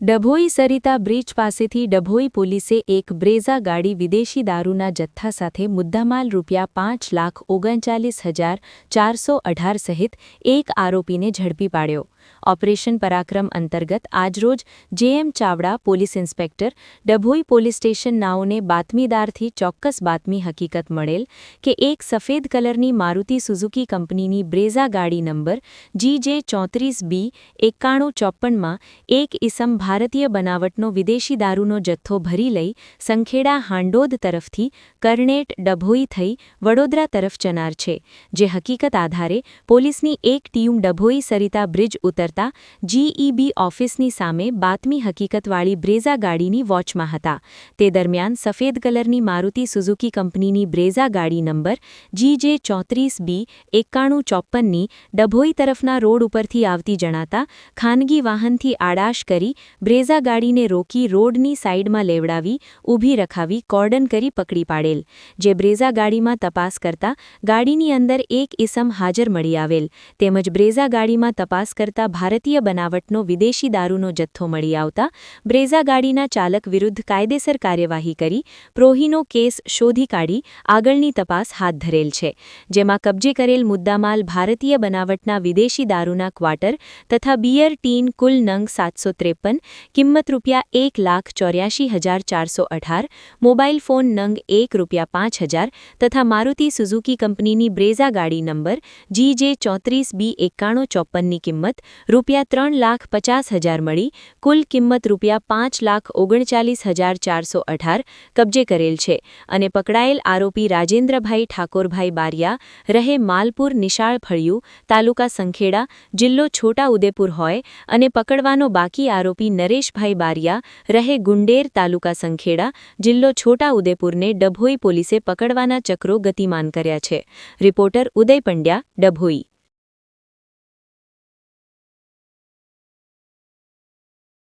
Dabhoi Sarita bridge પાસેથી ડભોઈ પોલીસે એક બ્રેઝા ગાડી વિદેશી દારૂના જથ્થા સાથે મુદ્દામાલ ₹5,39,418 સહિત એક આરોપીને ઝડપી પાડ્યો. ઓપરેશન પરાક્રમ અંતર્ગત આજરોજ JM Chavda police inspector Dabhoi police station નાઓને બાતમીદારથી ચોક્કસ બાતમી હકીકત મળેલ કે એક સફેદ કલરની મારુતિ સુઝુકી કંપનીની બ્રેઝા ગાડી નંબર GJ34B9154માં એક ઇસમ ભારતીય બનાવટનો વિદેશી દારૂનો જથ્થો ભરી લઈ સંખેડા હાંડોદ તરફથી કરણેટ ડભોઈ થઈ વડોદરા તરફ જનાર છે, જે હકીકત આધારે પોલીસની એક ટીમ ડભોઈ સરિતા બ્રિજ ઉતરતા GEB ઓફિસની સામે બાતમી હકીકતવાળી બ્રેઝા ગાડીની વોચમાં હતા. તે દરમિયાન સફેદ કલરની મારુતિ સુઝુકી કંપનીની બ્રેઝા ગાડી નંબર GJ34B9154ની ડભોઈ તરફના રોડ ઉપરથી આવતી જણાતા ખાનગી વાહનથી આડાશ કરી બ્રેઝા ગાડીને રોકી રોડની સાઇડમાં લેવડાવી ઊભી રખાવી કોર્ડન કરી પકડી પાડેલ. જે બ્રેઝા ગાડીમાં તપાસ કરતા ગાડીની અંદર એક ઇસમ હાજર મળી આવેલ તેમજ બ્રેઝા ગાડીમાં તપાસ કરતા ભારતીય બનાવટનો વિદેશી દારૂનો જથ્થો મળી આવતા બ્રેઝા ગાડીના ચાલક વિરુદ્ધ કાયદેસર કાર્યવાહી કરી પ્રોહીનો કેસ શોધી કાઢી આગળની તપાસ હાથ ધરેલ છે, જેમાં કબજે કરેલ મુદ્દામાલ ભારતીય બનાવટના વિદેશી દારૂના ક્વાર્ટર તથા બિયર ટીન કુલ નંગ 753, કિંમત ₹1,84,418, મોબાઈલ ફોન નંગ ₹1,05,000 તથા મારુતિ સુઝુકી કંપનીની બ્રેઝા ગાડી નંબર GJ34B9154ની કિંમત ₹3,50,000 મળી કુલ કિંમત ₹5,39,418 કબજે કરેલ છે અને પકડાયેલ આરોપી રાજેન્દ્રભાઈ ઠાકોરભાઈ બારિયા રહે માલપુર નિશાળ ફળિયું તાલુકા સંખેડા જિલ્લો છોટા ઉદેપુર હોય અને પકડવાનો બાકી આરોપી નરેશભાઈ બારિયા રહે ગુંડેર તાલુકા સંખેડા જિલ્લો છોટા ઉદેપુરને ડભોઈ પોલીસે પકડવાના ચક્રો ગતિમાન કર્યા છે. રિપોર્ટર ઉદય પંડ્યા, ડભોઈ.